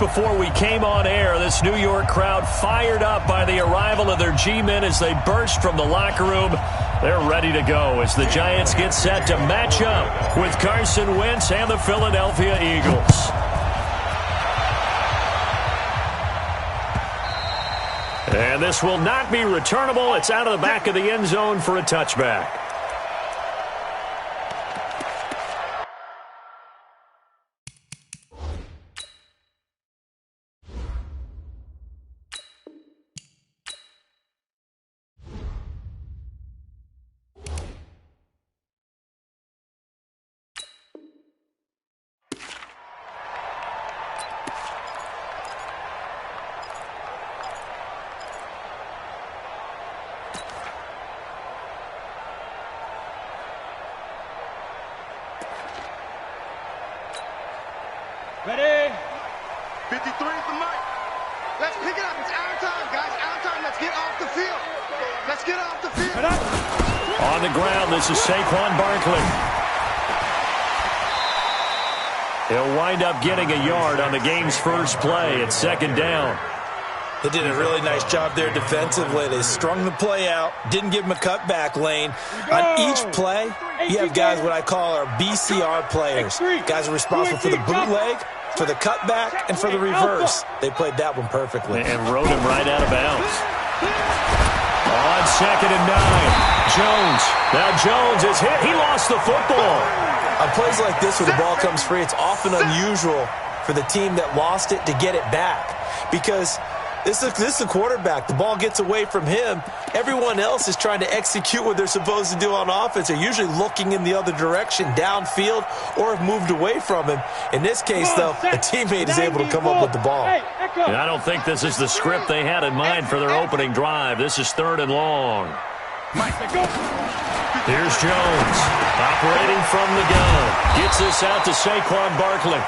Before we came on air, this New York crowd fired up by the arrival of their G-men as they burst from the locker room. They're ready to go as the Giants get set to match up with Carson Wentz and the Philadelphia Eagles. And this will not be returnable. It's out of the back of the end zone for a touchback. Ready? 53 for Mike. Let's pick it up. It's our time, guys. Our time. Let's get off the field. Let's get off the field. On the ground, this is Saquon Barkley. He'll wind up getting a yard on the game's first play at second down. They did a really nice job there defensively. They strung the play out, didn't give him a cutback lane. On each play, you have guys what I call our BCR players. Guys are responsible for the bootleg, for the cutback, and for the reverse. They played that one perfectly. And rode him right out of bounds. On 2nd and 9, Jones. Now Jones is hit. He lost the football. On plays like this where the ball comes free, it's often unusual for the team that lost it to get it back. Because this is a quarterback. The ball gets away from him. Everyone else is trying to execute what they're supposed to do on offense. They're usually looking in the other direction, downfield, or have moved away from him. In this case, though, a teammate is able to come up with the ball. And I don't think this is the script they had in mind for their opening drive. This is 3rd and long. Here's Jones, operating from the gun. Gets this out to Saquon Barkley.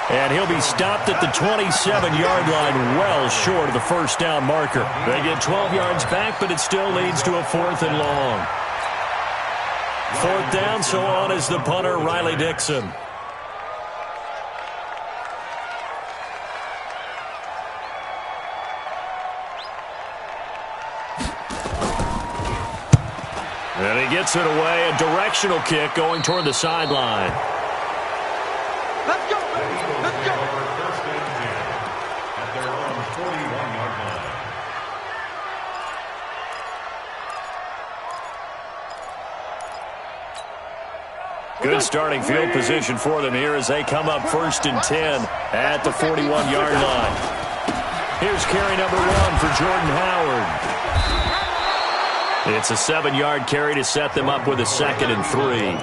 And he'll be stopped at the 27-yard line, well short of the first down marker. They get 12 yards back, but it still leads to a 4th and long. 4th down, so on is the punter, Riley Dixon. And he gets it away, a directional kick going toward the sideline. Let's go. Let's go. First and 10 at their own 41-yard line. Good starting field position for them here as they come up 1st and 10 at the 41-yard line. Here's carry number 1 for Jordan Howard. It's a 7-yard carry to set them up with a 2nd and 3.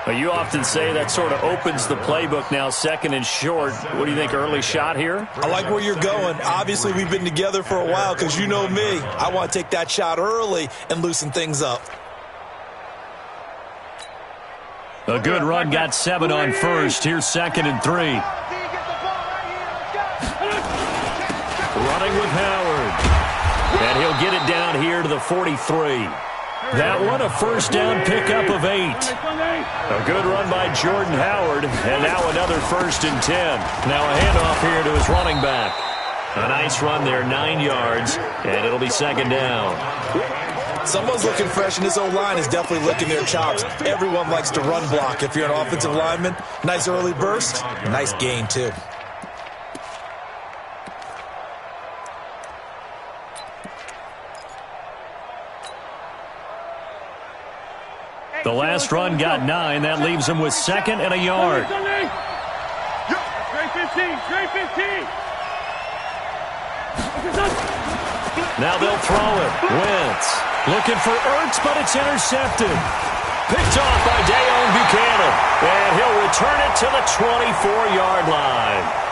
But you often say that sort of opens the playbook now, 2nd and short. What do you think, early shot here? I like where you're going. Obviously, we've been together for a while because you know me. I want to take that shot early and loosen things up. A good run, got 7 on first. Here's 2nd and 3. Running with Howard. And he'll get it down here to the 43. That one, a first down pickup of 8. A good run by Jordan Howard, and now another 1st and 10. Now a handoff here to his running back. A nice run there, 9 yards, and it'll be 2nd down. Someone's looking fresh, and this O-line is definitely licking their chops. Everyone likes to run block. If you're an offensive lineman, nice early burst, nice gain, too. The last run got 9. That leaves him with 2nd and a yard. Straight 15. Straight 15. Now they'll throw it. Wentz looking for Ertz, but it's intercepted. Picked off by Dayon Buchanan. And he'll return it to the 24-yard line.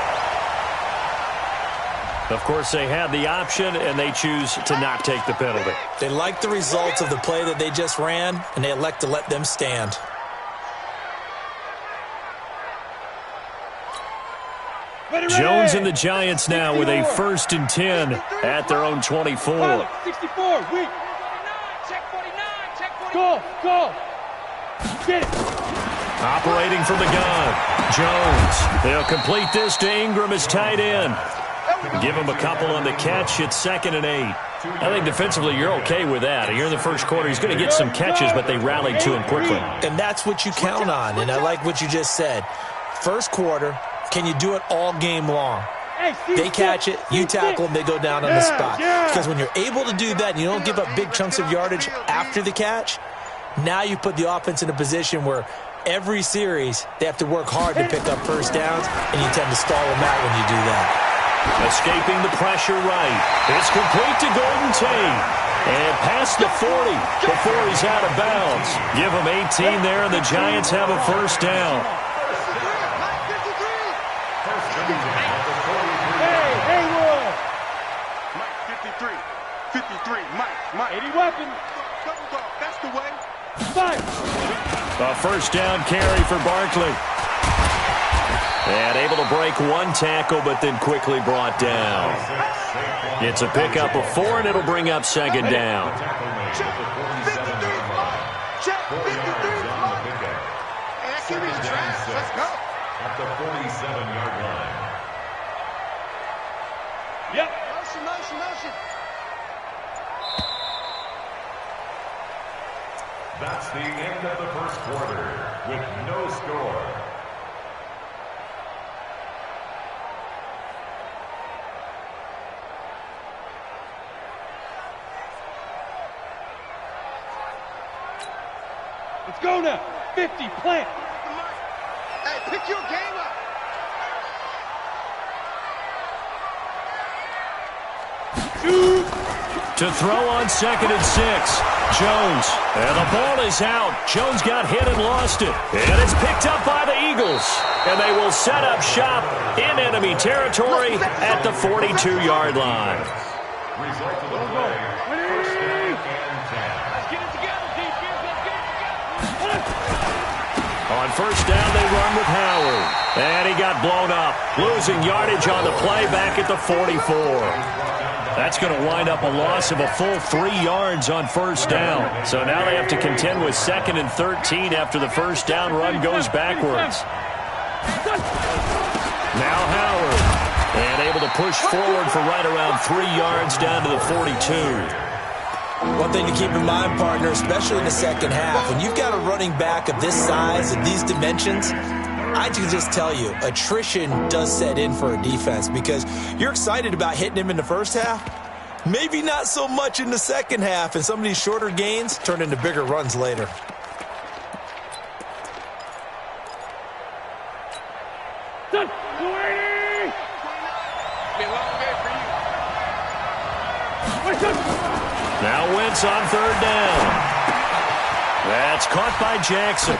Of course, they had the option, and they choose to not take the penalty. They like the results of the play that they just ran, and they elect to let them stand. Jones and the Giants now with a 1st and 10 at their own 24. 64, weak. Go, go. Get it. Operating from the gun. Jones. They'll complete this to Ingram as tight end. Give him a couple on the catch. It's 2nd and 8. I think defensively you're okay with that. Here in the first quarter, he's going to get some catches, but they rallied to him quickly. And that's what you count on, and I like what you just said. First quarter, can you do it all game long? They catch it, you tackle them, they go down on the spot. Because when you're able to do that and you don't give up big chunks of yardage after the catch, now you put the offense in a position where every series they have to work hard to pick up first downs, and you tend to stall them out when you do that. Escaping the pressure right. It's complete to Golden Tate. And past the 40 before he's out of bounds. Give him 18 there, and the Giants have a first down. Mike, 53, Mike. 80 weapon. Double dog, that's the way. Five. A first down carry for Barkley. And able to break one tackle, but then quickly brought down. It's a pickup of 4, and it'll bring up 2nd down. Check, 53, Mike. Check, 53, Mike. And that could be trash. Let's go. At the 47-yard line. Yep. Motion. That's the end of the first quarter with no score. Let's go now. 50, plant. Hey, pick your game up. Shoot. To throw on 2nd and 6. Jones. And the ball is out. Jones got hit and lost it. And it's picked up by the Eagles. And they will set up shop in enemy territory at the 42-yard line. Result of the play, first down and 10. Let's get it together, defense. Let's get it together. On first down, they run with Howard. And he got blown up. Losing yardage on the play back at the 44. That's going to wind up a loss of a full 3 yards on first down. So now they have to contend with 2nd and 13 after the first down run goes backwards. Now Howard. And able to push forward for right around 3 yards down to the 42. One thing to keep in mind, partner, especially in the second half, when you've got a running back of this size and these dimensions, I can just tell you, attrition does set in for a defense because you're excited about hitting him in the first half. Maybe not so much in the second half, and some of these shorter gains turn into bigger runs later. Done. 280. Be a long day for you. Wait, done. Now Wentz on 3rd down. That's caught by Jackson.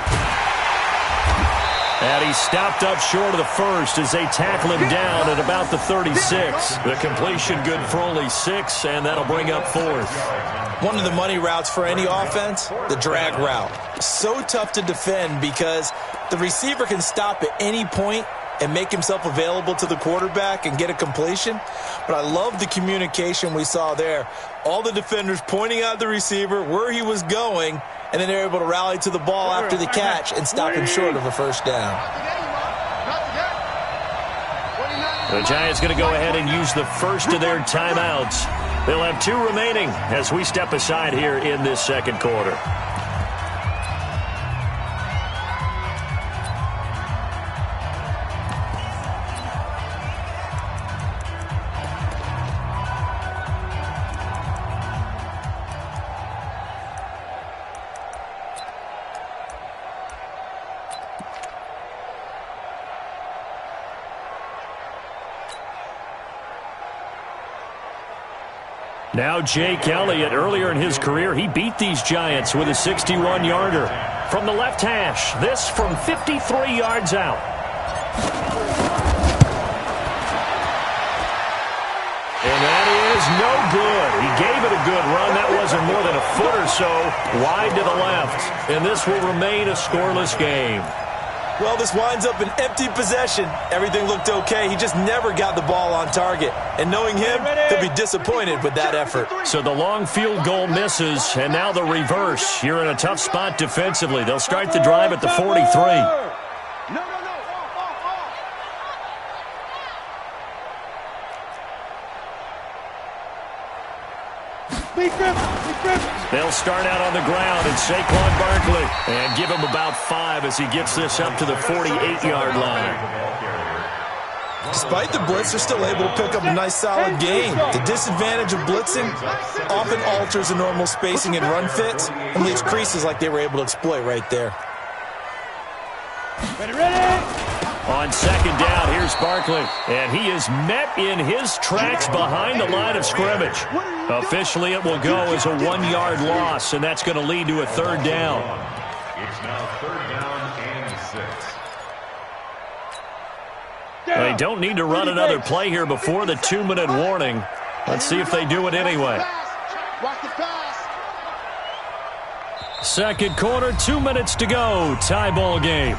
And he stopped up short of the first as they tackle him down at about the 36. The completion good for only 6, and that'll bring up 4th. One of the money routes for any offense, the drag route. So tough to defend because the receiver can stop at any point and make himself available to the quarterback and get a completion. But I love the communication we saw there. All the defenders pointing out the receiver, where he was going, and then they're able to rally to the ball after the catch and stop him short of a first down. The Giants going to go ahead and use the first of their timeouts. They'll have 2 remaining as we step aside here in this second quarter. Now Jake Elliott, earlier in his career, he beat these Giants with a 61-yarder. From the left hash, this from 53 yards out. And that is no good. He gave it a good run. That wasn't more than a foot or so wide to the left. And this will remain a scoreless game. Well, this winds up an empty possession. Everything looked okay. He just never got the ball on target. And knowing him, he'll be disappointed with that effort. So the long field goal misses, and now the reverse. You're in a tough spot defensively. They'll start the drive at the 43. They'll start out on the ground and Saquon Barkley and give him about 5 as he gets this up to the 48-yard line. Despite the blitz, they're still able to pick up a nice solid gain. The disadvantage of blitzing often alters the normal spacing and run fits and leaves creases like they were able to exploit right there. On second down, here's Barkley, and he is met in his tracks behind the line of scrimmage. Officially, it will go as a 1-yard loss, and that's going to lead to a third down. It's now 3rd down and 6. They don't need to run another play here before the 2-minute warning. Let's see if they do it anyway. Watch the pass. Second quarter, 2 minutes to go. Tie ball game.